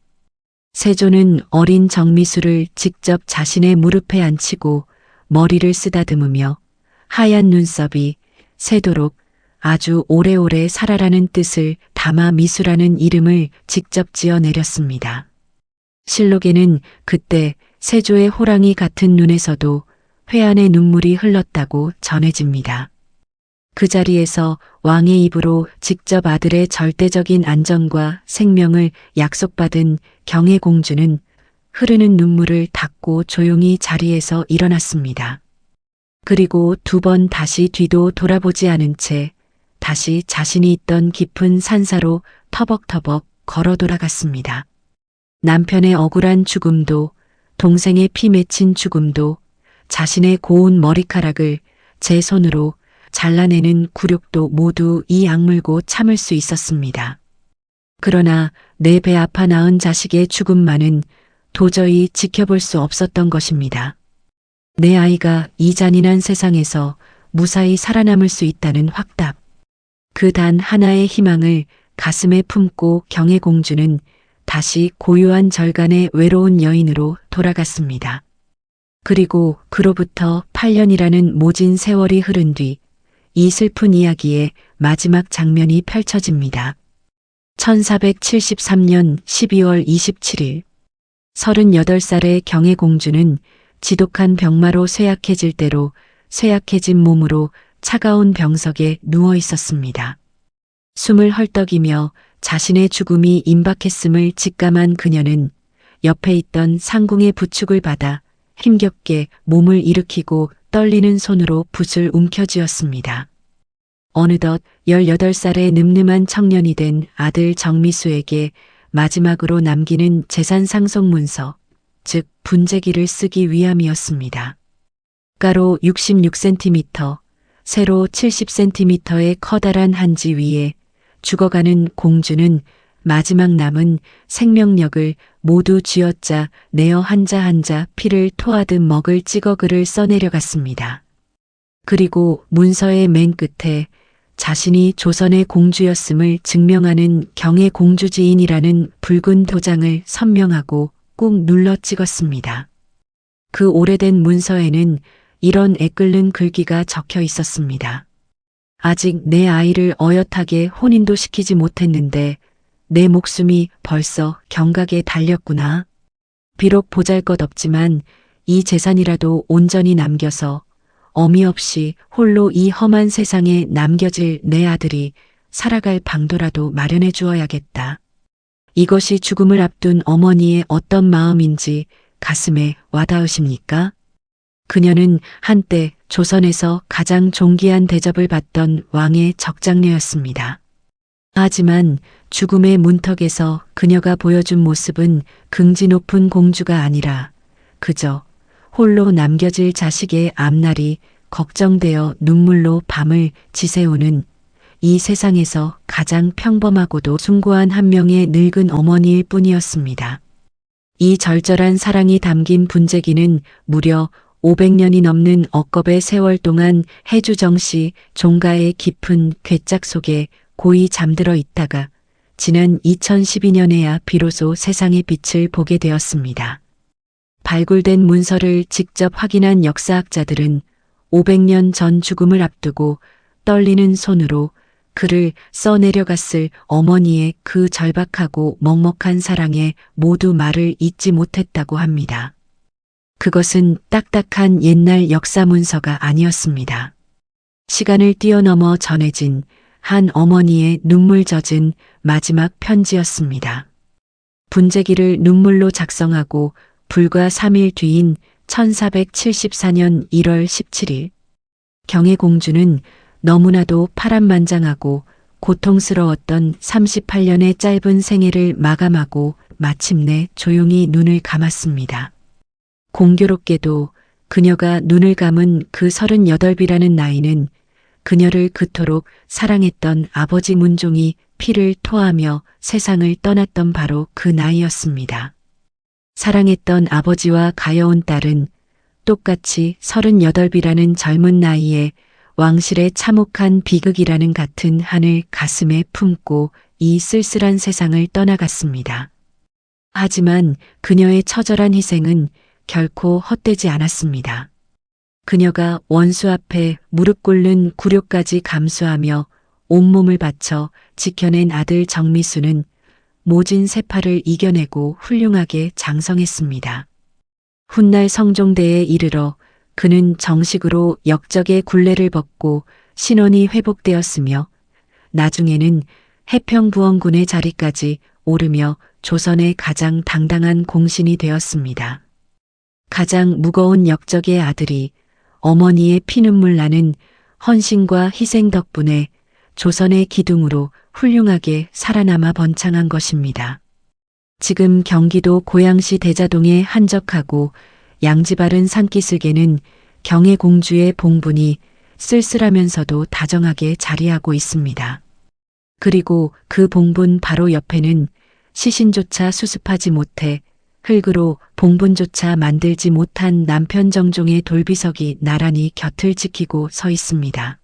세조는 어린 정미수를 직접 자신의 무릎에 앉히고 머리를 쓰다듬으며 하얀 눈썹이 새도록 아주 오래오래 살아라는 뜻을 담아 미수라는 이름을 직접 지어 내렸습니다. 실록에는 그때 세조의 호랑이 같은 눈에서도 회한의 눈물이 흘렀다고 전해집니다. 그 자리에서 왕의 입으로 직접 아들의 절대적인 안전과 생명을 약속받은 경혜공주는 흐르는 눈물을 닦고 조용히 자리에서 일어났습니다. 그리고 두 번 다시 뒤도 돌아보지 않은 채 다시 자신이 있던 깊은 산사로 터벅터벅 걸어 돌아갔습니다. 남편의 억울한 죽음도 동생의 피 맺힌 죽음도 자신의 고운 머리카락을 제 손으로 잘라내는 굴욕도 모두 이 악물고 참을 수 있었습니다. 그러나 내 배 아파 낳은 자식의 죽음만은 도저히 지켜볼 수 없었던 것입니다. 내 아이가 이 잔인한 세상에서 무사히 살아남을 수 있다는 확답. 그 단 하나의 희망을 가슴에 품고 경혜공주는 다시 고요한 절간의 외로운 여인으로 돌아갔습니다. 그리고 그로부터 8년이라는 모진 세월이 흐른 뒤 이 슬픈 이야기의 마지막 장면이 펼쳐집니다. 1473년 12월 27일 38살의 경혜공주는 지독한 병마로 쇠약해질 대로 쇠약해진 몸으로 차가운 병석에 누워 있었습니다. 숨을 헐떡이며 자신의 죽음이 임박했음을 직감한 그녀는 옆에 있던 상궁의 부축을 받아 힘겹게 몸을 일으키고 떨리는 손으로 붓을 움켜쥐었습니다. 어느덧 18살의 늠름한 청년이 된 아들 정미수에게 마지막으로 남기는 재산 상속 문서, 즉 분재기를 쓰기 위함이었습니다. 가로 66cm, 세로 70cm의 커다란 한지 위에 죽어가는 공주는 마지막 남은 생명력을 모두 쥐어짜 내어 한자 한자 피를 토하듯 먹을 찌꺼글을 써내려갔습니다. 그리고 문서의 맨 끝에 자신이 조선의 공주였음을 증명하는 경의 공주지인이라는 붉은 도장을 선명하고 꾹 눌러 찍었습니다. 그 오래된 문서에는 이런 애끓는 글귀가 적혀 있었습니다. 아직 내 아이를 어엿하게 혼인도 시키지 못했는데 내 목숨이 벌써 경각에 달렸구나. 비록 보잘것없지만 이 재산이라도 온전히 남겨서 어미 없이 홀로 이 험한 세상에 남겨질 내 아들이 살아갈 방도라도 마련해 주어야겠다. 이것이 죽음을 앞둔 어머니의 어떤 마음인지 가슴에 와닿으십니까? 그녀는 한때 조선에서 가장 존귀한 대접을 받던 왕의 적장녀였습니다. 하지만 죽음의 문턱에서 그녀가 보여준 모습은 긍지 높은 공주가 아니라 그저 홀로 남겨질 자식의 앞날이 걱정되어 눈물로 밤을 지새우는 이 세상에서 가장 평범하고도 숭고한 한 명의 늙은 어머니일 뿐이었습니다. 이 절절한 사랑이 담긴 분재기는 무려 500년이 넘는 억겁의 세월 동안 해주정씨 종가의 깊은 괴짝 속에 고이 잠들어 있다가 지난 2012년에야 비로소 세상의 빛을 보게 되었습니다. 발굴된 문서를 직접 확인한 역사학자들은 500년 전 죽음을 앞두고 떨리는 손으로 글을 써내려갔을 어머니의 그 절박하고 먹먹한 사랑에 모두 말을 잇지 못했다고 합니다. 그것은 딱딱한 옛날 역사 문서가 아니었습니다. 시간을 뛰어넘어 전해진 한 어머니의 눈물 젖은 마지막 편지였습니다. 분재기를 눈물로 작성하고 불과 3일 뒤인 1474년 1월 17일 경의 공주는 너무나도 파란만장하고 고통스러웠던 38년의 짧은 생애를 마감하고 마침내 조용히 눈을 감았습니다. 공교롭게도 그녀가 눈을 감은 그 38이라는 나이는 그녀를 그토록 사랑했던 아버지 문종이 피를 토하며 세상을 떠났던 바로 그 나이였습니다. 사랑했던 아버지와 가여운 딸은 똑같이 38이라는 젊은 나이에 왕실의 참혹한 비극이라는 같은 한을 가슴에 품고 이 쓸쓸한 세상을 떠나갔습니다. 하지만 그녀의 처절한 희생은 결코 헛되지 않았습니다. 그녀가 원수 앞에 무릎 꿇는 굴욕까지 감수하며 온몸을 바쳐 지켜낸 아들 정미수는 모진 세파를 이겨내고 훌륭하게 장성했습니다. 훗날 성종대에 이르러 그는 정식으로 역적의 굴레를 벗고 신원이 회복되었으며 나중에는 해평부원군의 자리까지 오르며 조선의 가장 당당한 공신이 되었습니다. 가장 무거운 역적의 아들이 어머니의 피눈물 나는 헌신과 희생 덕분에 조선의 기둥으로 훌륭하게 살아남아 번창한 것입니다. 지금 경기도 고양시 대자동에 한적하고 양지 바른 산기슭에는 경의 공주의 봉분이 쓸쓸하면서도 다정하게 자리하고 있습니다. 그리고 그 봉분 바로 옆에는 시신조차 수습하지 못해 흙으로 봉분조차 만들지 못한 남편 정종의 돌비석이 나란히 곁을 지키고 서 있습니다.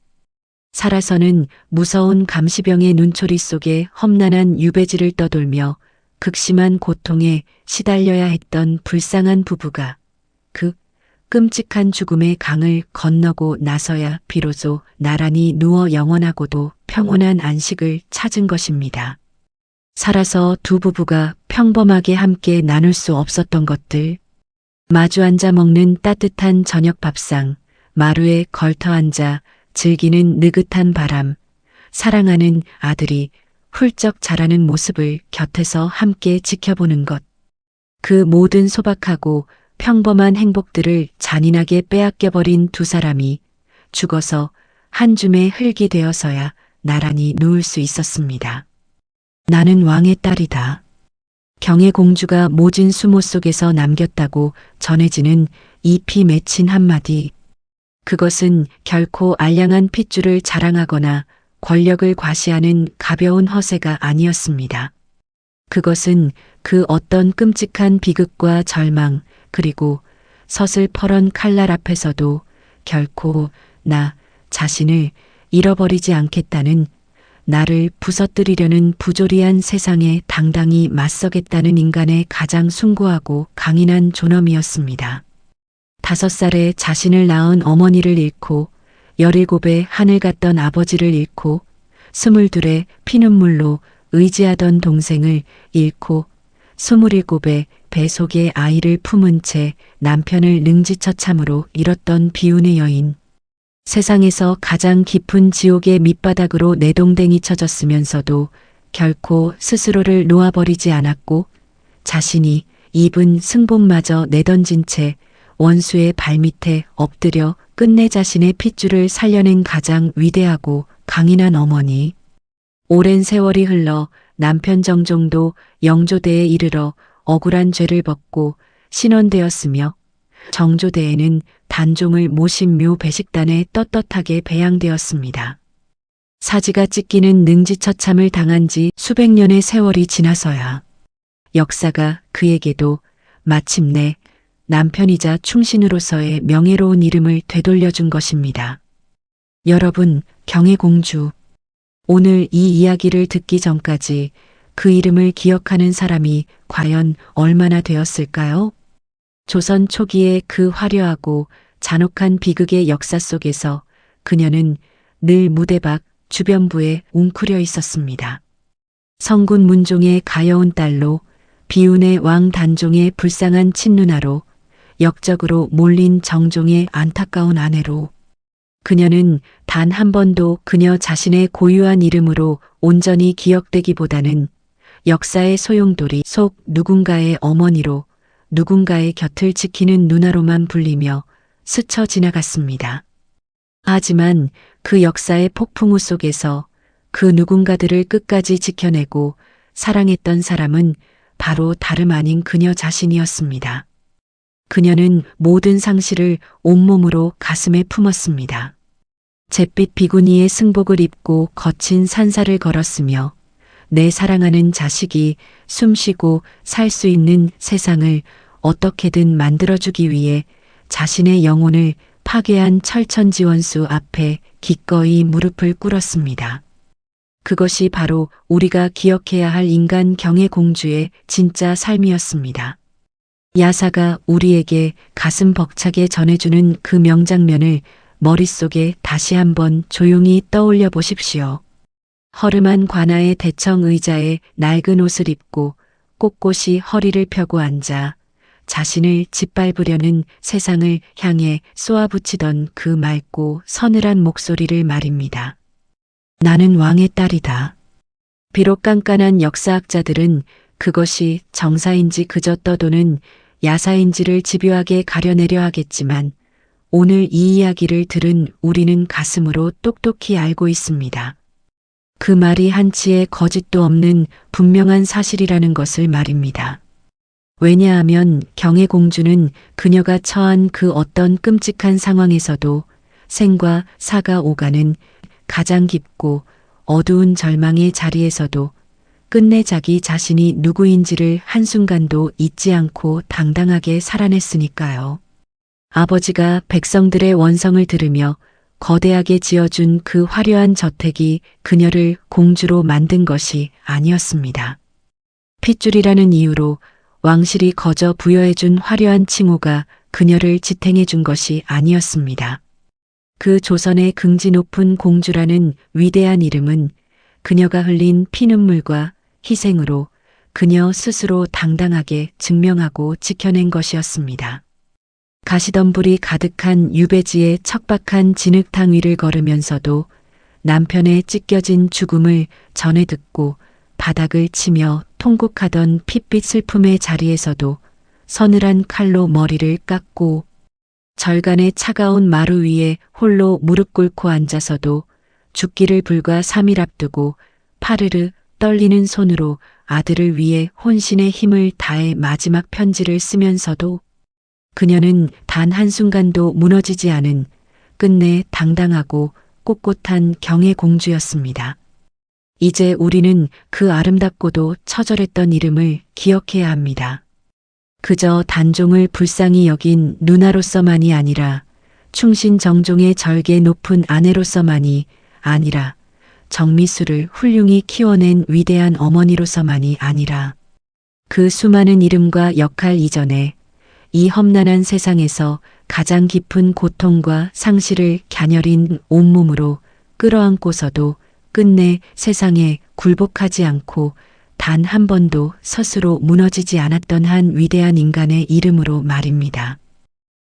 살아서는 무서운 감시병의 눈초리 속에 험난한 유배지를 떠돌며 극심한 고통에 시달려야 했던 불쌍한 부부가 그 끔찍한 죽음의 강을 건너고 나서야 비로소 나란히 누워 영원하고도 평온한 안식을 찾은 것입니다. 살아서 두 부부가 평범하게 함께 나눌 수 없었던 것들, 마주 앉아 먹는 따뜻한 저녁 밥상, 마루에 걸터 앉아 즐기는 느긋한 바람, 사랑하는 아들이 훌쩍 자라는 모습을 곁에서 함께 지켜보는 것. 그 모든 소박하고 평범한 행복들을 잔인하게 빼앗겨버린 두 사람이 죽어서 한 줌의 흙이 되어서야 나란히 누울 수 있었습니다. 나는 왕의 딸이다. 경의 공주가 모진 수모 속에서 남겼다고 전해지는 잎이 맺힌 한마디. 그것은 결코 알량한 핏줄을 자랑하거나 권력을 과시하는 가벼운 허세가 아니었습니다. 그것은 그 어떤 끔찍한 비극과 절망, 그리고 서슬퍼런 칼날 앞에서도 결코 나 자신을 잃어버리지 않겠다는, 나를 부서뜨리려는 부조리한 세상에 당당히 맞서겠다는 인간의 가장 숭고하고 강인한 존엄이었습니다. 5살에 자신을 낳은 어머니를 잃고, 17에 하늘 갔던 아버지를 잃고, 22에 피눈물로 의지하던 동생을 잃고, 27에 배 속에 아이를 품은 채 남편을 능지처참으로 잃었던 비운의 여인. 세상에서 가장 깊은 지옥의 밑바닥으로 내동댕이 쳐졌으면서도 결코 스스로를 놓아버리지 않았고, 자신이 입은 승복마저 내던진 채 원수의 발밑에 엎드려 끝내 자신의 핏줄을 살려낸 가장 위대하고 강인한 어머니. 오랜 세월이 흘러 남편 정종도 영조대에 이르러 억울한 죄를 벗고 신원되었으며, 정조대에는 단종을 모신 묘 배식단에 떳떳하게 배양되었습니다. 사지가 찢기는 능지처참을 당한 지 수백 년의 세월이 지나서야 역사가 그에게도 마침내 남편이자 충신으로서의 명예로운 이름을 되돌려준 것입니다. 여러분, 경의 공주. 오늘 이 이야기를 듣기 전까지 그 이름을 기억하는 사람이 과연 얼마나 되었을까요? 조선 초기의 그 화려하고 잔혹한 비극의 역사 속에서 그녀는 늘 무대 밖 주변부에 웅크려 있었습니다. 성군 문종의 가여운 딸로, 비운의 왕 단종의 불쌍한 친누나로, 역적으로 몰린 정종의 안타까운 아내로, 그녀는 단 한 번도 그녀 자신의 고유한 이름으로 온전히 기억되기보다는 역사의 소용돌이 속 누군가의 어머니로, 누군가의 곁을 지키는 누나로만 불리며 스쳐 지나갔습니다. 하지만 그 역사의 폭풍우 속에서 그 누군가들을 끝까지 지켜내고 사랑했던 사람은 바로 다름 아닌 그녀 자신이었습니다. 그녀는 모든 상실을 온몸으로 가슴에 품었습니다. 잿빛 비구니의 승복을 입고 거친 산사를 걸었으며, 내 사랑하는 자식이 숨쉬고 살 수 있는 세상을 어떻게든 만들어주기 위해 자신의 영혼을 파괴한 철천지원수 앞에 기꺼이 무릎을 꿇었습니다. 그것이 바로 우리가 기억해야 할 인간 경의 공주의 진짜 삶이었습니다. 야사가 우리에게 가슴 벅차게 전해주는 그 명장면을 머릿속에 다시 한번 조용히 떠올려 보십시오. 허름한 관아의 대청 의자에 낡은 옷을 입고 꼿꼿이 허리를 펴고 앉아 자신을 짓밟으려는 세상을 향해 쏘아붙이던 그 맑고 서늘한 목소리를 말입니다. 나는 왕의 딸이다. 비록 깐깐한 역사학자들은 그것이 정사인지 그저 떠도는 야사인지를 집요하게 가려내려 하겠지만, 오늘 이 이야기를 들은 우리는 가슴으로 똑똑히 알고 있습니다. 그 말이 한치의 거짓도 없는 분명한 사실이라는 것을 말입니다. 왜냐하면 경의 공주는 그녀가 처한 그 어떤 끔찍한 상황에서도 생과 사가 오가는 가장 깊고 어두운 절망의 자리에서도 끝내 자기 자신이 누구인지를 한순간도 잊지 않고 당당하게 살아냈으니까요. 아버지가 백성들의 원성을 들으며 거대하게 지어준 그 화려한 저택이 그녀를 공주로 만든 것이 아니었습니다. 핏줄이라는 이유로 왕실이 거저 부여해준 화려한 칭호가 그녀를 지탱해준 것이 아니었습니다. 그 조선의 긍지 높은 공주라는 위대한 이름은 그녀가 흘린 피눈물과 희생으로 그녀 스스로 당당하게 증명하고 지켜낸 것이었습니다. 가시덤불이 가득한 유배지의 척박한 진흙탕 위를 걸으면서도 남편의 찢겨진 죽음을 전해 듣고 바닥을 치며 통곡하던 핏빛 슬픔의 자리에서도 서늘한 칼로 머리를 깎고 절간의 차가운 마루 위에 홀로 무릎 꿇고 앉아서도 죽기를 불과 3일 앞두고 파르르 떨리는 손으로 아들을 위해 혼신의 힘을 다해 마지막 편지를 쓰면서도 그녀는 단 한순간도 무너지지 않은 끝내 당당하고 꼿꼿한 경의 공주였습니다. 이제 우리는 그 아름답고도 처절했던 이름을 기억해야 합니다. 그저 단종을 불쌍히 여긴 누나로서만이 아니라 충신정종의 절개 높은 아내로서만이 아니라 정미수를 훌륭히 키워낸 위대한 어머니로서만이 아니라 그 수많은 이름과 역할 이전에 이 험난한 세상에서 가장 깊은 고통과 상실을 갸녀린 온몸으로 끌어안고서도 끝내 세상에 굴복하지 않고 단 한 번도 스스로 무너지지 않았던 한 위대한 인간의 이름으로 말입니다.